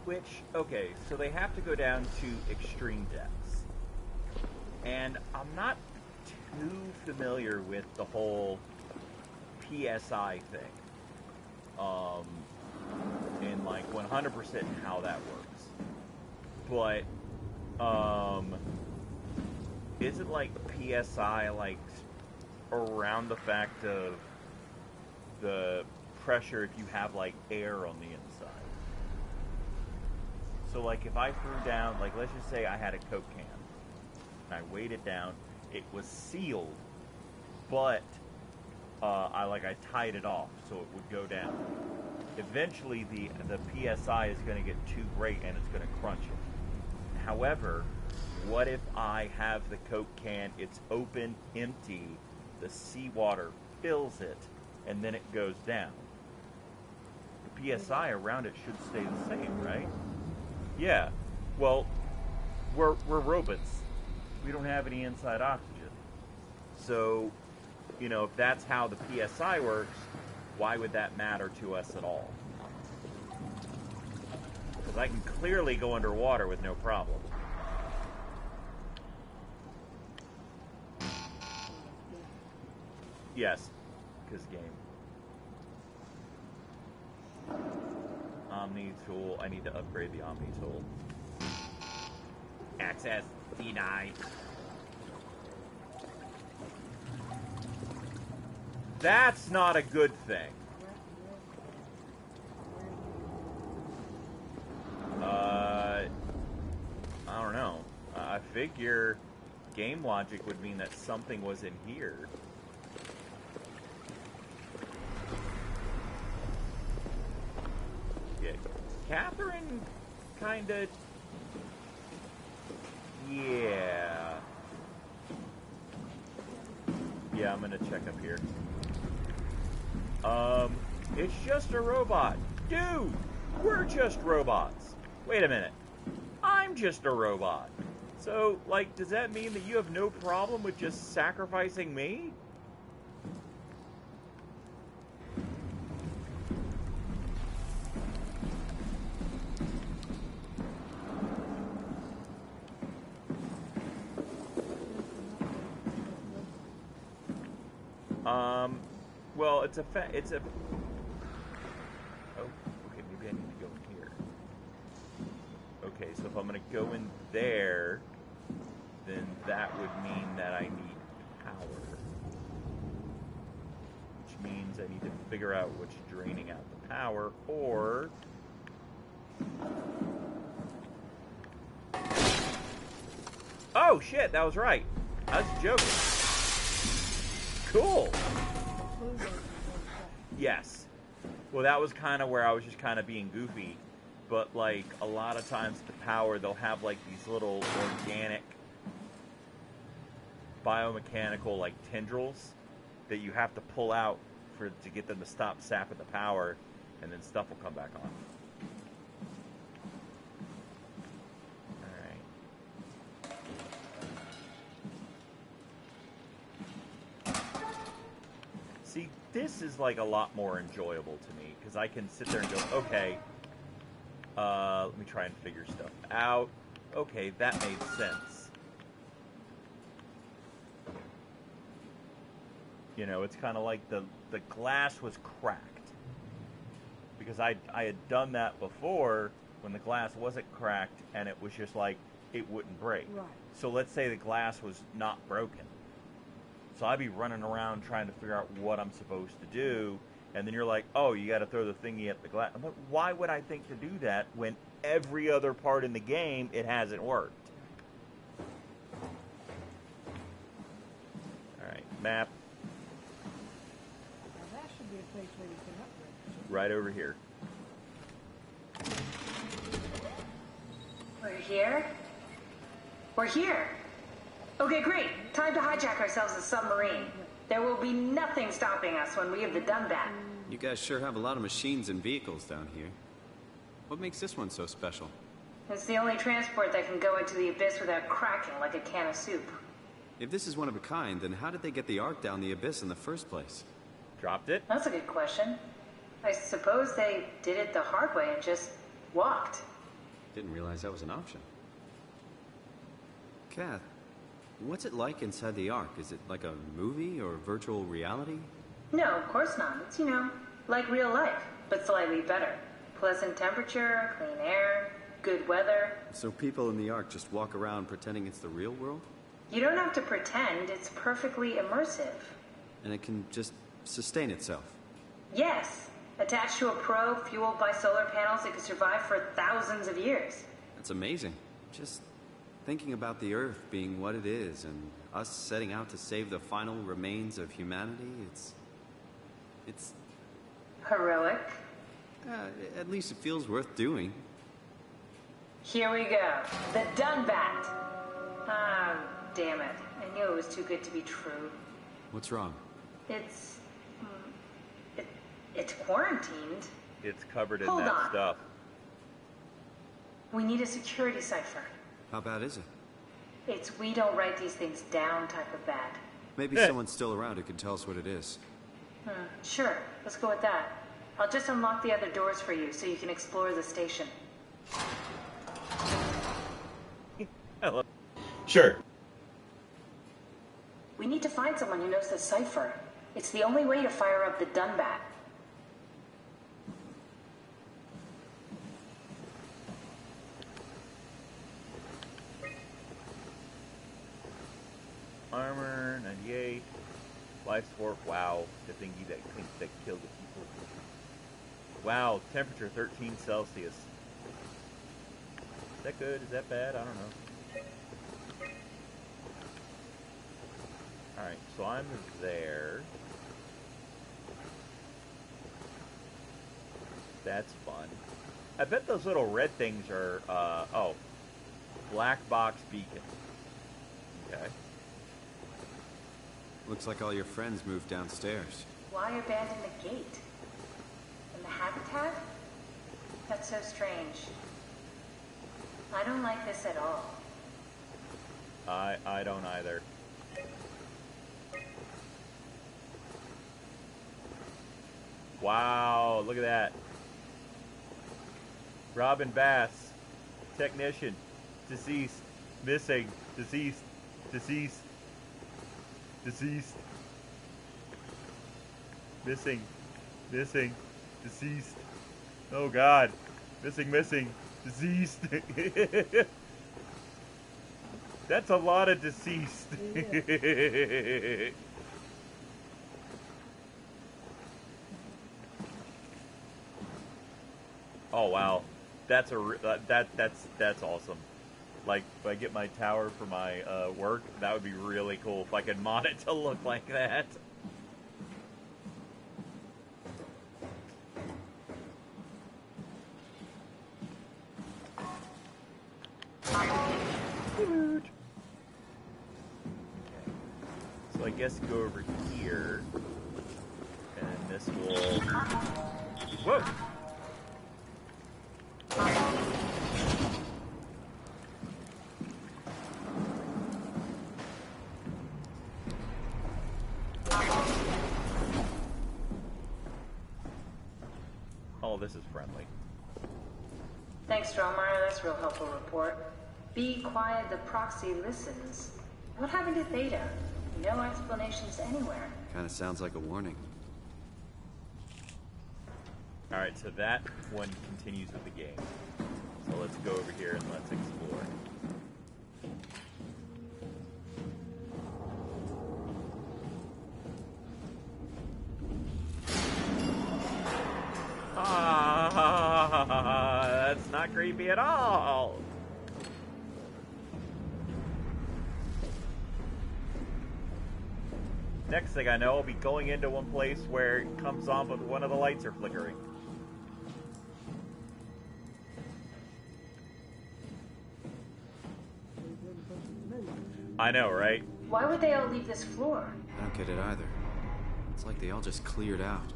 Which, okay, so they have to go down to extreme depths. And I'm not too familiar with the whole PSI thing. And like 100% how that works. But, isn't like PSI like around the fact of the pressure if you have like air on the inside? So like if I threw down, like let's just say I had a Coke can, and I weighed it down, it was sealed, but I tied it off so it would go down. Eventually the PSI is going to get too great and it's going to crunch it. However, what if I have the Coke can, it's open, empty, the seawater fills it, and then it goes down? The PSI around it should stay the same, right? Yeah. Well, we're robots. We don't have any inside oxygen. So, you know, if that's how the PSI works, why would that matter to us at all? Because I can clearly go underwater with no problem. Yes, because game. Omni tool. I need to upgrade the Omni tool. Access denied. That's not a good thing. I don't know. I figure game logic would mean that something was in here. Yeah, Catherine kinda... Yeah. Yeah, I'm gonna check up here. It's just a robot. Dude, we're just robots. Wait a minute. I'm just a robot. So, like, does that mean that you have no problem with just sacrificing me? Well, it's a oh, okay, maybe I need to go in here. Okay, so if I'm gonna go in there, then that would mean that I need power. Which means I need to figure out what's draining out the power, or... Oh, shit, that was right. I was joking. Cool. Yes. Well, that was kind of where I was just kind of being goofy. But, like, a lot of times the power, they'll have, like, these little organic, biomechanical, like, tendrils that you have to pull out to get them to stop sapping the power, and then stuff will come back on. See, this is like a lot more enjoyable to me, because I can sit there and go, okay, let me try and figure stuff out. Okay, that made sense. You know, it's kind of like the glass was cracked. Because I had done that before when the glass wasn't cracked, and it was just like, it wouldn't break. Right. So let's say the glass was not broken. So I'd be running around trying to figure out what I'm supposed to do, and then you're like, oh, you got to throw the thingy at the glass. I'm like, why would I think to do that when every other part in the game, it hasn't worked? All right, map. Now that should be a place where you can upgrade. Right over here. We're here? We're here! Okay, great. Time to hijack ourselves a submarine. There will be nothing stopping us when we have done that. You guys sure have a lot of machines and vehicles down here. What makes this one so special? It's the only transport that can go into the abyss without cracking like a can of soup. If this is one of a kind, then how did they get the Ark down the abyss in the first place? Dropped it? That's a good question. I suppose they did it the hard way and just walked. Didn't realize that was an option. Kath, what's it like inside the Ark? Is it like a movie or virtual reality? No, of course not. It's, like real life, but slightly better. Pleasant temperature, clean air, good weather. So people in the Ark just walk around pretending it's the real world? You don't have to pretend, it's perfectly immersive. And it can just sustain itself? Yes. Attached to a probe fueled by solar panels, it could survive for thousands of years. That's amazing. Just thinking about the Earth being what it is and us setting out to save the final remains of humanity, it's... Heroic. At least it feels worth doing. Here we go. The Dunbat. Ah, damn it. I knew it was too good to be true. What's wrong? It's quarantined. It's covered in Hold that on. stuff. We need a security cipher. How bad is it? It's we don't write these things down type of bad. Maybe someone's still around who can tell us what it is. Sure, let's go with that. I'll just unlock the other doors for you so you can explore the station. Hello. Sure. We need to find someone who knows the cipher. It's the only way to fire up the Dunbat. Armor, 98. Life support, wow. The thingy that killed the people. Wow, temperature 13 Celsius. Is that good? Is that bad? I don't know. Alright, so I'm there. That's fun. I bet those little red things are, black box beacon. Okay. Looks like all your friends moved downstairs. Why abandon the gate? And the habitat? That's so strange. I don't like this at all. I don't either. Wow, look at that. Robin Bass, technician, deceased, missing, deceased, deceased, deceased, missing, missing, deceased. Oh God, missing, deceased. That's a lot of deceased. Yeah. Oh wow, that's that's awesome. Like if I get my tower for my work, that would be really cool if I could mod it to look like that. Dude. So I guess go over here, and this will. Whoa. Oh, this is friendly. Thanks, Strohmeyer. That's a real helpful report. Be quiet, the proxy listens. What happened to Theta? No explanations anywhere. Kinda sounds like a warning. Alright, so that one continues with the game. So let's go over here and let's explore. Ah, that's not creepy at all. Next thing I know, I'll be going into one place where it comes on but one of the lights are flickering. I know, right? Why would they all leave this floor? I don't get it either. It's like they all just cleared out.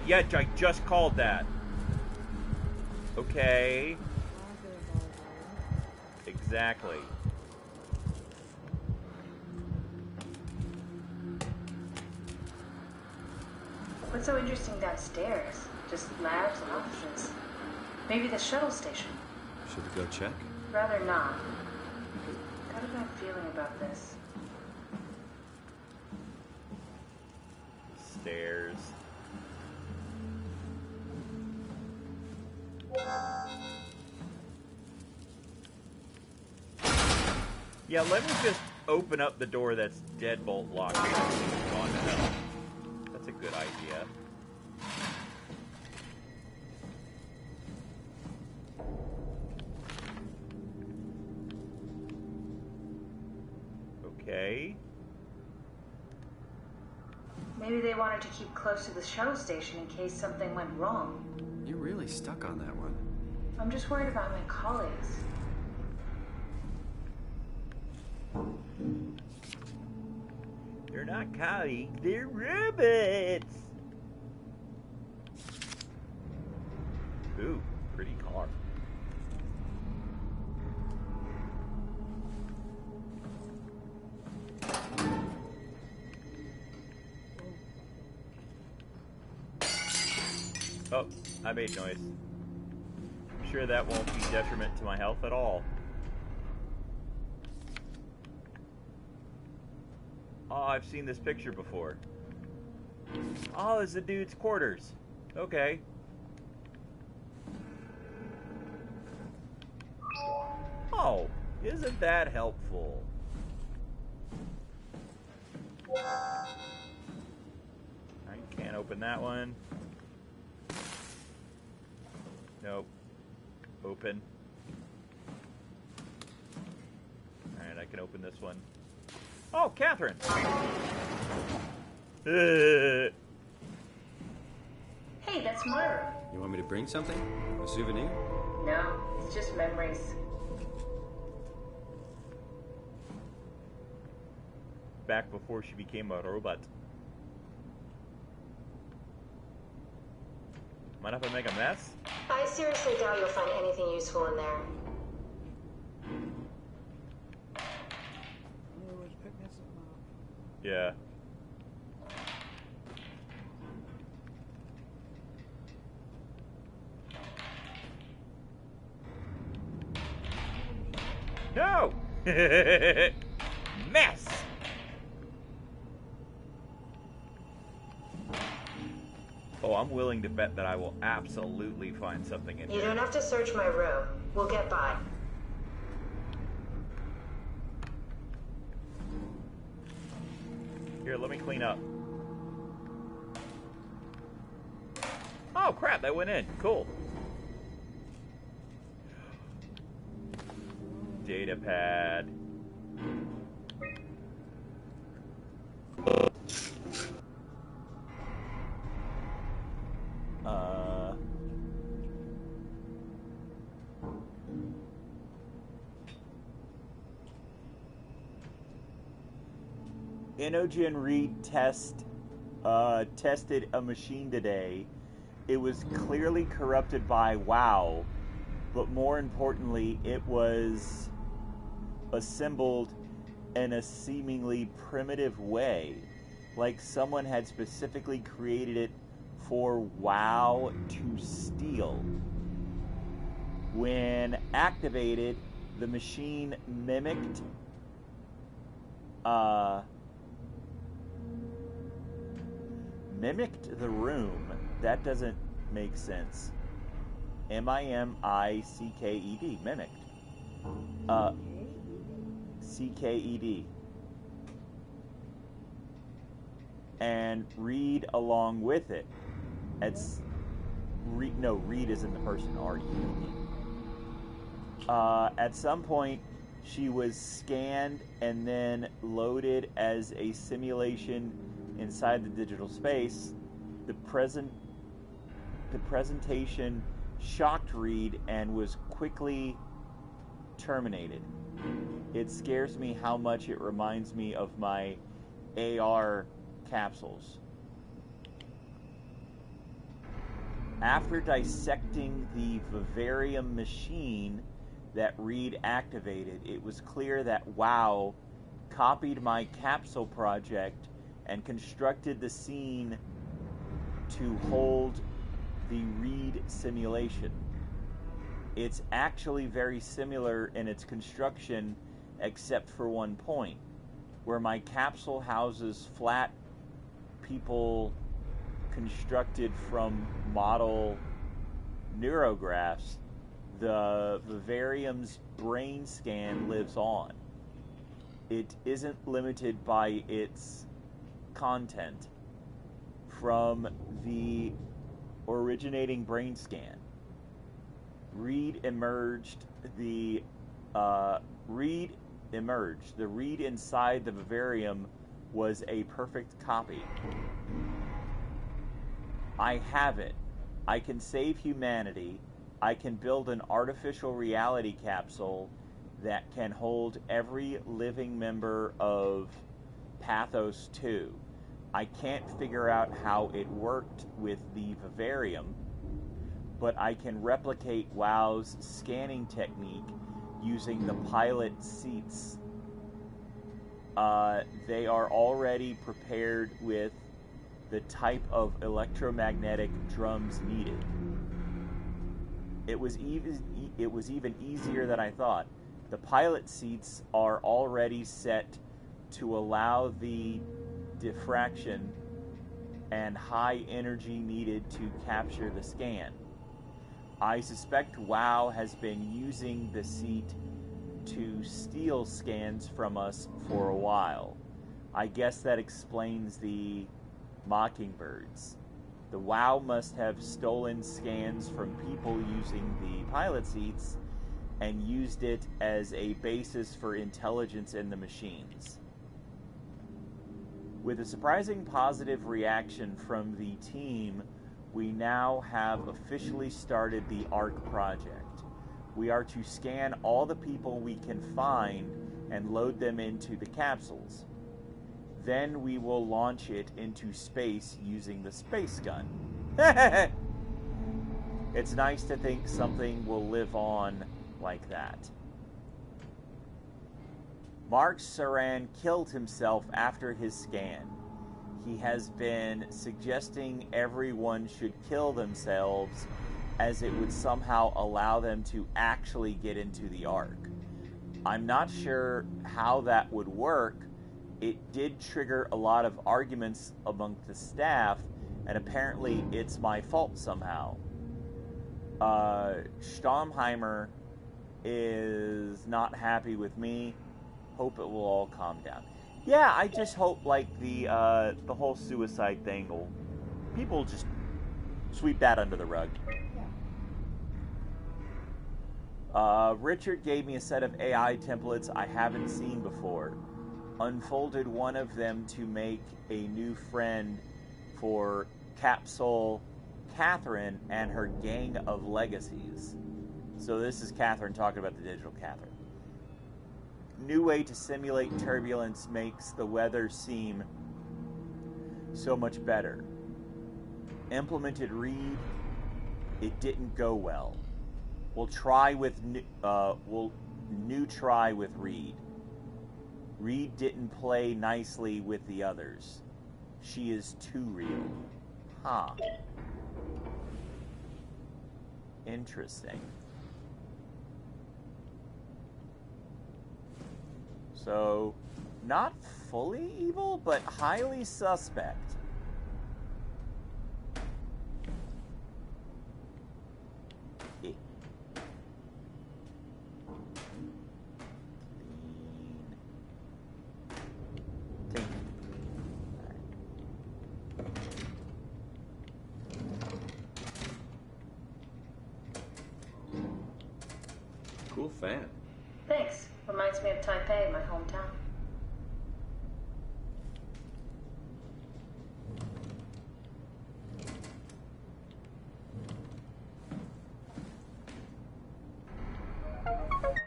Yeah, I just called that. Okay. Exactly. What's so interesting downstairs? Just labs and offices. Maybe the shuttle station. Should we go check? Rather not. Got a bad feeling about this. Stairs. Yeah, let me just open up the door that's deadbolt locked. Gone to hell. That's a good idea. Okay. Maybe they wanted to keep close to the shuttle station in case something went wrong. You're really stuck on that one. I'm just worried about my colleagues. They're not colleagues, they're robots! Ooh, pretty car. Oh, I made noise. I'm sure that won't be detriment to my health at all. Oh, I've seen this picture before. Oh, it's the dude's quarters. Okay. Oh, isn't that helpful? I can't open that one. Nope. Open. Alright, I can open this one. Oh, Catherine! Hey, that's Myra. You want me to bring something? A souvenir? No, it's just memories. Back before she became a robot. Mind if I make a mess? I seriously doubt you'll find anything useful in there. Yeah. No! Mess! Oh, I'm willing to bet that I will absolutely find something in You here. don't have to search my room. We'll get by. Here, let me clean up. Oh, crap, that went in. Cool. Data pad. Inogen Reed tested a machine today. It was clearly corrupted by WoW, but more importantly, it was assembled in a seemingly primitive way, like someone had specifically created it for WoW to steal. When activated, the machine mimicked the room. That doesn't make sense. M-I-M-I-C-K-E-D. Mimicked. C-K-E-D. And read along with it. Read isn't the person. R-E-A-D. At some point, she was scanned and then loaded as a simulation inside the digital space. The presentation shocked Reed and was quickly terminated. It scares me how much it reminds me of my AR capsules. After dissecting the vivarium machine that Reed activated, it was clear that WoW copied my capsule project and constructed the scene to hold the Reed simulation. It's actually very similar in its construction, except for one point, where my capsule houses flat people constructed from model neurographs. The vivarium's brain scan lives on. It isn't limited by its content from the originating brain scan. Reed emerged. The Reed inside the vivarium was a perfect copy. I have it. I can save humanity. I can build an artificial reality capsule that can hold every living member of PATHOS-II. I can't figure out how it worked with the vivarium, but I can replicate WoW's scanning technique using the pilot seats. They are already prepared with the type of electromagnetic drums needed. It was even easier than I thought. The pilot seats are already set to allow the diffraction and high energy needed to capture the scan. I suspect WoW has been using the seat to steal scans from us for a while. I guess that explains the mockingbirds. The WoW must have stolen scans from people using the pilot seats and used it as a basis for intelligence in the machines. With a surprising positive reaction from the team, we now have officially started the ARC project. We are to scan all the people we can find and load them into the capsules. Then we will launch it into space using the space gun. It's nice to think something will live on like that. Mark Saran killed himself after his scan. He has been suggesting everyone should kill themselves as it would somehow allow them to actually get into the Ark. I'm not sure how that would work. It did trigger a lot of arguments among the staff, and apparently it's my fault somehow. Staumheimer is not happy with me. Hope it will all calm down. Yeah, I just hope like the whole suicide thing will people just sweep that under the rug. Richard gave me a set of AI templates I haven't seen before. Unfolded one of them to make a new friend for Capsule Catherine and her gang of legacies. So this is Catherine talking about the digital Catherine. New way to simulate turbulence makes the weather seem so much better. Implemented Reed. It didn't go well. We'll try with new try with Reed. Reed didn't play nicely with the others. She is too real. Huh. Interesting. So, not fully evil, but highly suspect. Cool fan. Thanks. Reminds me of Taipei, my hometown.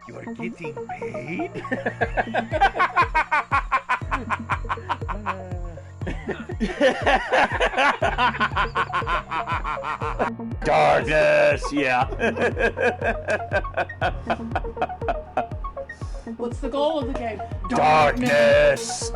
You're getting paid? Darkness, yeah. What's the goal of the game? Darkness.